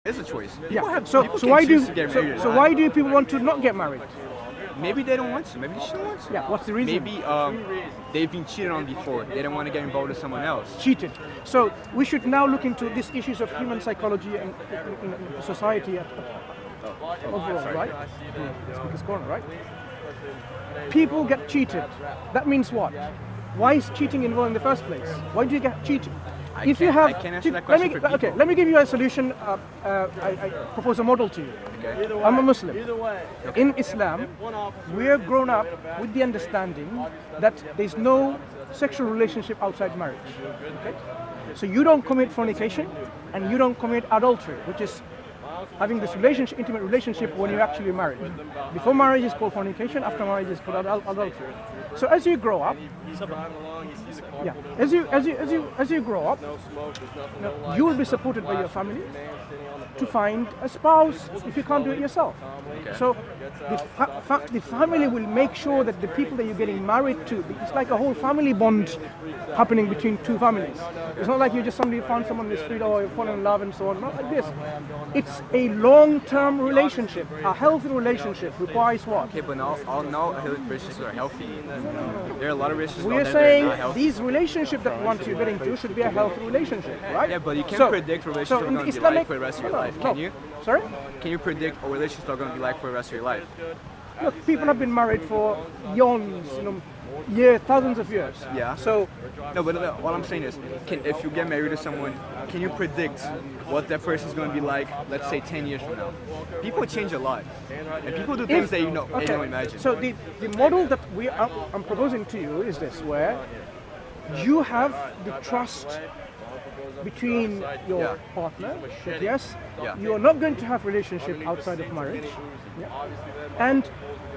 It's a choice. Yeah. So why do people want to not get married? Maybe they don't want to. Maybe they shouldn't want to. Yeah. What's the reason? Maybe they've been cheated on before. They don't want to get involved with someone else. Cheated. So we should now look into these issues of human psychology and in society overall, right? It's gone, right? People get cheated. That means what? Why is cheating involved in the first place? Why do you get cheated? I can't answer that question for people. Let me give you a solution. I propose a model to you. Okay. I'm a Muslim. In Islam, we are grown up with the understanding that there's no sexual relationship outside marriage. Okay? So you don't commit fornication and you don't commit adultery, which is having this intimate relationship when you're actually married. Before marriage is called fornication, after marriage is called adultery. So as you grow up, as you grow up, you will be supported by your family to find a spouse if you can't do it yourself. Okay. So the family will make sure that the people that you're getting married to, it's like a whole family bond happening between two families. It's not like you just suddenly found someone in the street or you fall in love and so on. Not like this. It's a long-term relationship. A healthy relationship requires what? Okay, but not all relationships are healthy. There are a lot of relationships We are that are saying not healthy. these relationships that once you're getting to should be a healthy relationship, right? Yeah, but you can't predict what relationships are going to be like for the rest of your life, can you? Sorry? Can you predict what relationships are going to be like for the rest of your life? Look, people have been married for eons, years, thousands of years. Yeah. So, No, but what I'm saying is, if you get married to someone, can you predict what that person's going to be like, let's say 10 years from now? People change a lot, and people do things that you don't imagine. So the model that I'm proposing to you is this, where you have the trust between your partner, that yes, you are not going to have relationship outside of marriage, and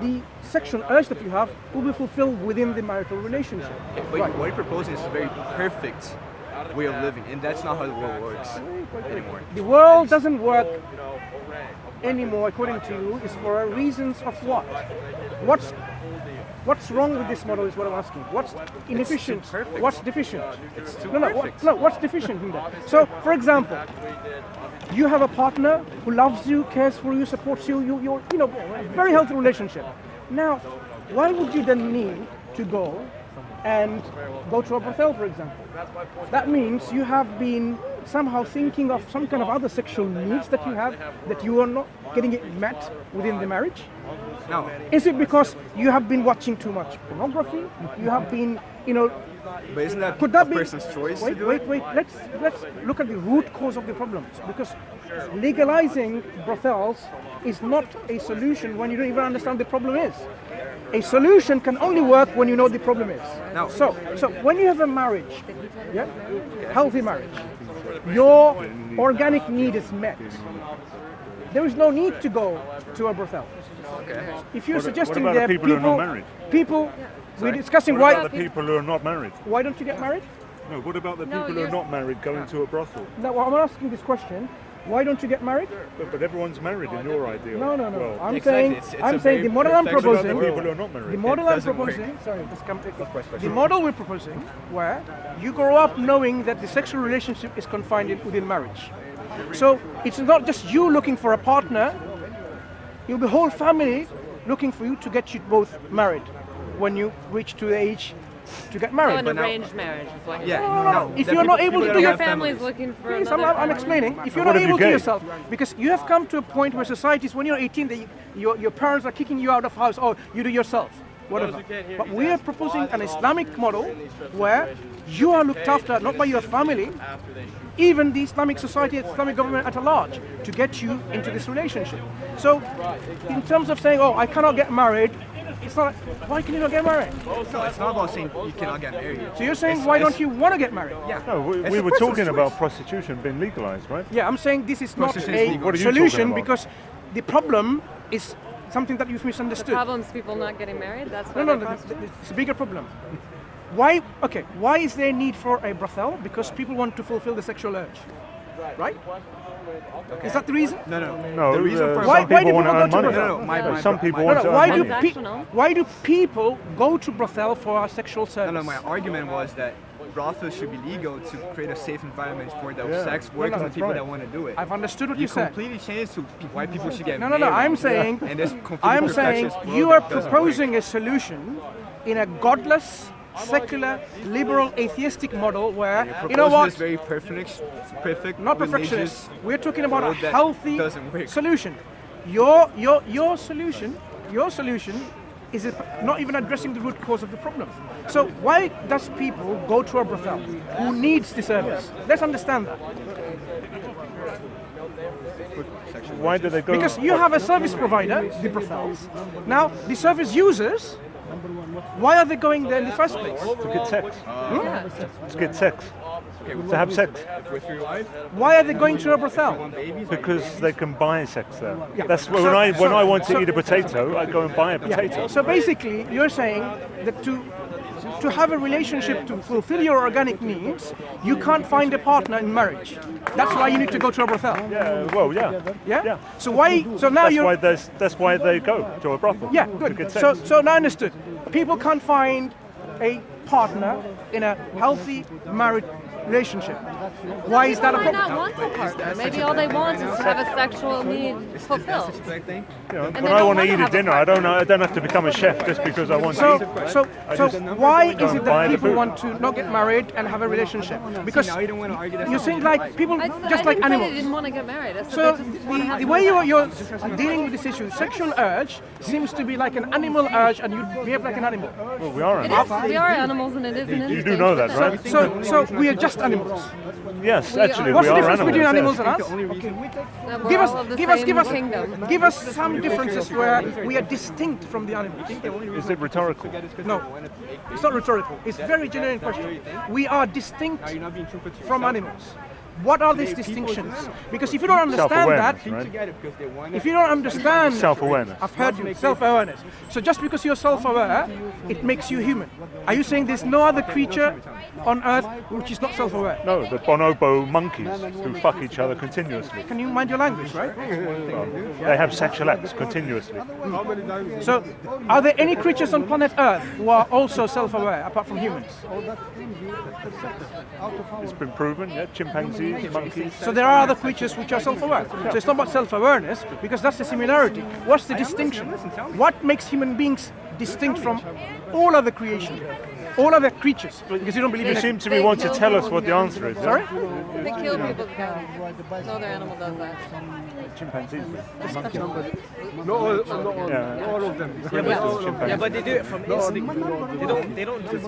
the sexual urge that you have will be fulfilled within the marital relationship. Okay, but what you're proposing is a very perfect way of living, and that's not how the world works anymore. The world doesn't work anymore, according to you, is for reasons of what? What's wrong with this model is what I'm asking. What's inefficient? What's deficient? It's too perfect. perfect. What's deficient in that? So, for example, you have a partner who loves you, cares for you, supports you, you're very healthy relationship. Now, why would you then need to go to a brothel, for example? That means you have been somehow thinking of some kind of other sexual needs that you have that you are not getting it met within the marriage. No. Is it because you have been watching too much pornography? You have been, But isn't that could that a be? person's choice to do Wait. it? Let's look at the root cause of the problems, because legalizing brothels is not a solution when you don't even understand the problem is. A solution can only work when you know the problem is. No. So when you have a marriage, healthy marriage, your organic need is met. There is no need to go to a brothel. Okay. If you're suggesting what that about the people who are not married? We're discussing What about the people who are not married? why don't you get married? No, what about the people who are not married going to a brothel? No, well, I'm asking this question. Why don't you get married? But everyone's married in your ideal. No. Well, I'm Exactly. saying, It's a very the model I'm perfect- what about proposing. the people who are not married? The model It I'm doesn't work. proposing. Sorry, just come take the model we're proposing, where you grow up knowing that the sexual relationship is confined within marriage. So it's not just you looking for a partner. You'll be whole family looking for you to get you both married when you reach to the age to get married. An arranged marriage is what you're Yeah, saying. no. If the you're not people able to that do don't your have Family's families. looking for Please, another I'm explaining. If you're What not if you're able to gay? yourself, because you have come to a point where societies, when you're 18, your parents are kicking you out of house, or you do yourself, whatever. But we are proposing an Islamic model where you are looked after not by your family, even the Islamic society, Islamic government at large, to get you into this relationship. So, in terms of saying, I cannot get married, it's not. Why can you not get married? No, it's not about saying you cannot get married. So you're saying, why don't you want to get married? Yeah. No, we It's were a person's talking choice. about prostitution being legalized, right? Yeah, I'm saying this is not Prostitution is a legal. What are you talking solution about? because the problem is something that you've The misunderstood. problem's people not getting married. That's why No, they're it's a bigger problem. Why is there a need for a brothel? Because people want to fulfill the sexual urge. right? Is that the reason? No. No, The reason for Why some do people want to people earn go to money. brothel? My- Some people my- want to Why earn do money. why do people go to brothel for sexual service? No, my argument was that brothels should be legal to create a safe environment for the Yeah. sex workers and that's people right. that want to do it. I've understood what You you said. completely changed to why people should get No. married. I'm saying, And this completely I'm saying perfectionist world you are that doesn't proposing work. a solution in a godless, secular, liberal, atheistic model where, you know Proposing what? this very perfect, Not religious perfectionist. We're talking about a world that healthy doesn't work. solution. Your solution is not even addressing the root cause of the problem. So why does people go to a brothel who needs the service? Let's understand that. Why do they go? Because you have a service provider, the brothels. Now, the service users, why are they going there in the first place? to get sex. Yeah. To get sex. To have sex. With your wife, Why are they going to a brothel? Because they can buy sex there. Yeah. That's when I want to eat a potato, I go and buy a potato. So basically, you're saying that to have a relationship to fulfill your organic needs, you can't find a partner in marriage. That's why you need to go to a brothel. Yeah, well, yeah. Yeah. Yeah. So why? So now That's why they go to a brothel. Yeah, To good. get sex. So now understood. People can't find a partner in a healthy married relationship. Why is that a Why problem? not want a partner? Maybe all they want is to have a sexual need fulfilled. I think. You know, And when they I don't want to wanna eat a have a dinner, I don't have to become a chef just because I want to eat. So why go is and it buy that the people food. want to not get married and have a relationship? Because Now you don't want to argue that. you think like people I just like didn't say they animals. didn't want to get married. I said So they just want to have the way sex. you're dealing with this issue, sexual urge seems to be like an animal urge, and you behave like an animal. Well, we are It animals. is, we are animals and it is an You do instinct know that, within right? us. So we are just animals. Yes, We actually, are- What's we the are difference between animals. animals and us? The only reason That we're Give all of us, the give us, same give us, kingdom. give us some differences where we are distinct from the animals. Is it rhetorical? No, it's not rhetorical. It's a very genuine question. We are distinct you're not being truthful to from animals. What are these distinctions? Because if you don't understand Self-awareness, that, right? together because they want if you don't understand Self-awareness. I've heard you, self-awareness. So just because you're self-aware, it makes you human. Are you saying there's no other creature on earth which is not self-aware? No, the bonobo monkeys who fuck each other continuously. Can you mind your language, right? They have sexual acts continuously. So are there any creatures on planet Earth who are also self-aware apart from humans? It's been proven, yeah, chimpanzees, monkeys. So there are other creatures which are self-aware. So it's not about self-awareness because that's the similarity. What's the distinction? What makes human beings distinct from all other creation, all other creatures? Because you don't believe You in it. seem to me want to tell us what the answer is. yeah? Sorry? They kill people to get no other animal does that. Chimpanzees. Not all of them. Yeah, but they do it from instinct.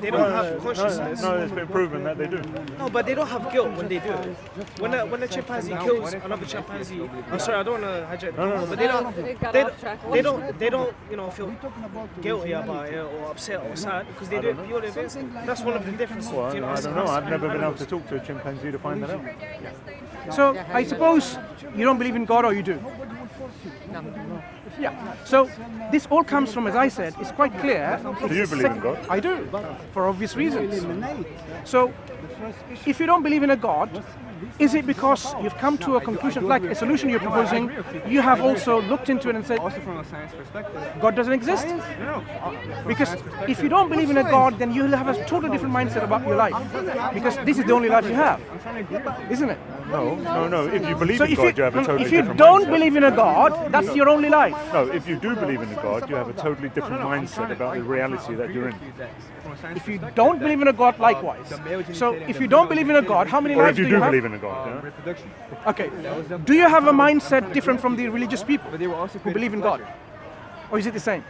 They don't have consciousness. No, it's been proven that they do. No, but they don't have guilt when they do it. When a chimpanzee kills another chimpanzee, I'm sorry, I don't want to hijack. But they got don't. off track. They don't, feel guilty about it or upset or sad because they do it purely of instinct. That's one of the differences. Well, between I us don't and know. us. I've never been able to talk to a chimpanzee to find that out. So I suppose you don't believe in God, or you do? No. Yeah. So this all comes from, as I said, it's quite clear. Do you believe in God? I do, for obvious reasons. So if you don't believe in a God, is it because you've come to a conclusion, like a solution you're proposing, you have also looked into it and said, also from a science perspective. God doesn't exist? Because if you don't believe in a God, then you'll have a totally different mindset about your life. Because this is the only life you have, isn't it? No. If you believe So in God, you have a totally if you different don't mindset. believe in a God, that's your only life. No, if you do believe in a God, you have a totally different mindset about the reality that you're in. If you don't believe in a God, likewise. So if you don't believe in a God, how many Or lives if you do do you have? believe in a God, yeah? Reproduction. Okay. Do you have a mindset different from the religious people They were also who believe in God? Or is it the same?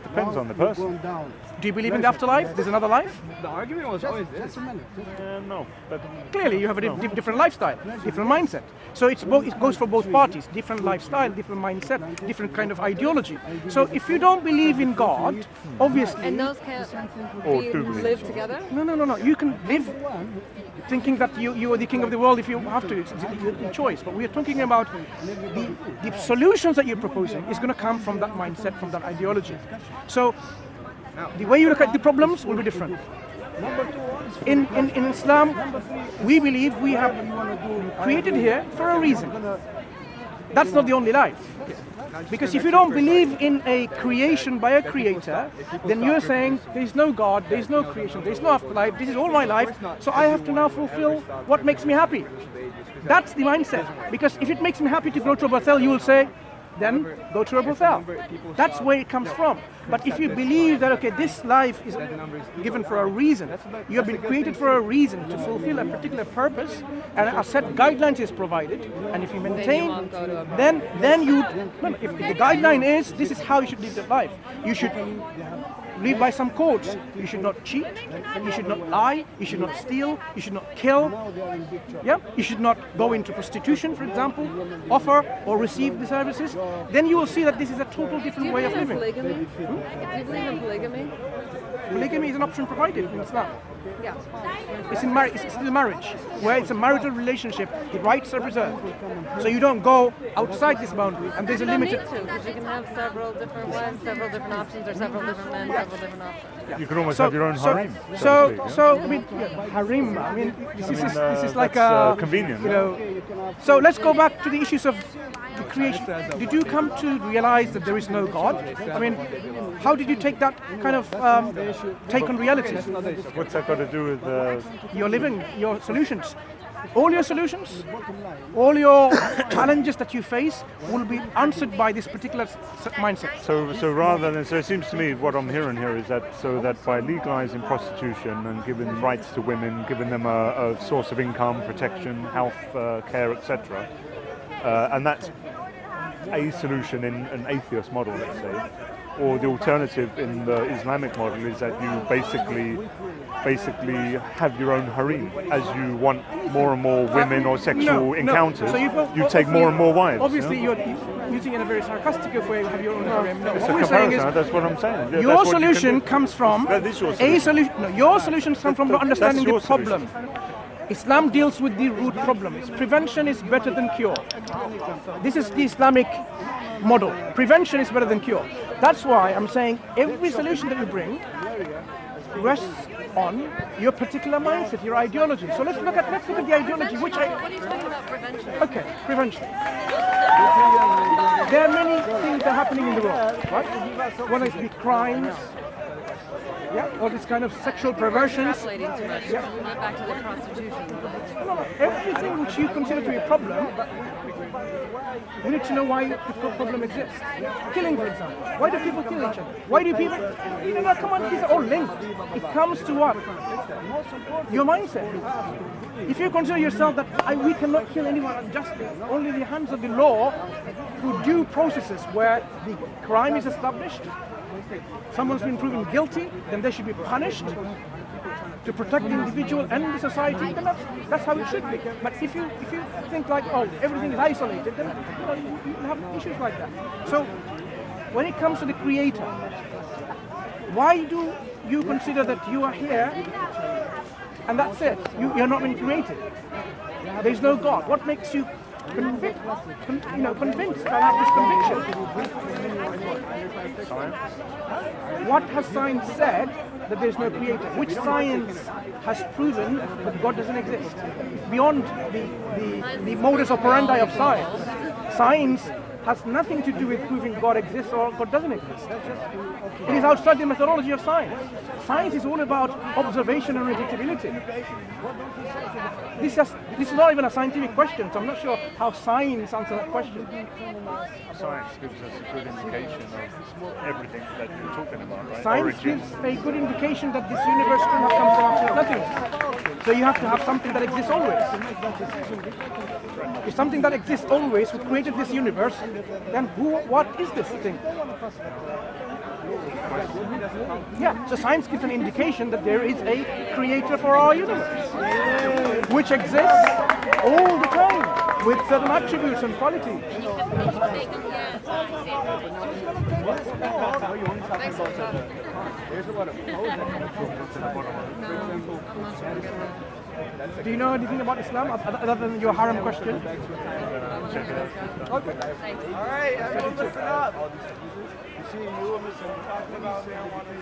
Depends on the person. Do you believe in the afterlife? There's another life? The argument was always this. No, but Clearly, you have a different lifestyle, different mindset. So it goes for both parties, different lifestyle, different mindset, different kind of ideology. So if you don't believe in God, obviously, And those can't Or be, do believe. live together? no. You can live thinking that you are the king of the world if you have to. It's your choice. But we're talking about the solutions that you're proposing is going to come from that mindset, from that ideology. So the way you look at the problems will be different. in Islam, we believe we have created here for a reason. That's not the only life. Because if you don't believe in a creation by a creator, then you're saying there is no God, there is no creation, there is no afterlife, this is all my life, so I have to now fulfill what makes me happy. That's the mindset. Because if it makes me happy to go to a brothel, you will say, then go to a brothel. That's where it comes from. But if you believe that, okay, this life is given for a reason, you have been created for a reason to fulfill a particular purpose, and a set guidelines is provided, and if you maintain, then you, if the guideline is, this is how you should live your life. You should live by some codes. You should not cheat, you should not lie, you should not steal, you should not kill, yeah? You should not go into prostitution, for example, offer or receive the services. Then you will see that this is a total different way of living. Polygamy? Do you believe in polygamy? Polygamy is an option provided in Islam. Yeah. It's still marriage, where it's a marital relationship, the rights are preserved. So you don't go outside this boundary, and there's a You don't limited... need to, because you can have several different wives, several different options, or several different men, several different options. You can almost have your own harem. I mean, harem. I mean, this is like a convenient. You know. So let's go back to the issues of the creation. Did you come to realize that there is no God? I mean, how did you take that kind of take on reality? What's that got to do with Your living, your solutions. All your solutions, all your challenges that you face will be answered by this particular mindset. So rather than, so it seems to me what I'm hearing here is that that by legalizing prostitution and giving rights to women, giving them a source of income, protection, health care, etc., and that's a solution in an atheist model, let's say, or the alternative in the Islamic model is that you basically have your own harem. As you want more and more women or sexual encounters, So you take more and more wives. Obviously, you're using it in a very sarcastic way. You have your own harem. No, It's what a we're saying comparison, is that's what I'm saying. That's your what you can solution do. comes from That is your a solution. solution. No, your solutions come from understanding your the problem. Islam deals with the root problems. Prevention is better than cure. This is the Islamic model. Prevention is better than cure. That's why I'm saying every solution that you bring rests on your particular mindset, your ideology. So let's look at the ideology. What are you talking about prevention? Okay, prevention. There are many things that are happening in the world, right? Whether it be crimes, yeah, or this kind of sexual perversions. Extrapolating too much. Yeah. We're not back to the prostitution. No, everything which you consider to be a problem, we need to know why the problem exists. Killing, for example. Why do people kill each other? Why do people... No, come on, these are all linked. It comes to what? Your mindset. If you consider yourself that we cannot kill anyone unjustly, only the hands of the law through due processes where the crime is established, someone's been proven guilty, then they should be punished to protect the individual and the society, then that's how it should be. But if you think like, oh, everything is isolated, then you have issues like that. So when it comes to the Creator, why do you consider that you are here and that's it? You're not been created. There's no God. What makes you convinced that have this conviction? What has science said that there's no creator? Which science has proven that God doesn't exist? Beyond the modus operandi of science, science has nothing to do with proving God exists or God doesn't exist. It is outside the methodology of science. Science is all about observation and repeatability. This is not even a scientific question, so I'm not sure how science answers that question. Science gives us a good indication of everything that you're talking about, right? Science gives a good indication that this universe could have come from absolute nothing. So you have to have something that exists always. If something that exists always, who created this universe, then what is this thing? Yeah, so science gives an indication that there is a creator for our universe, which exists all the time with certain attributes and qualities. Do you know anything about Islam other than your harem question? Okay. All right, everyone listen up. You see, you were talking about marijuana.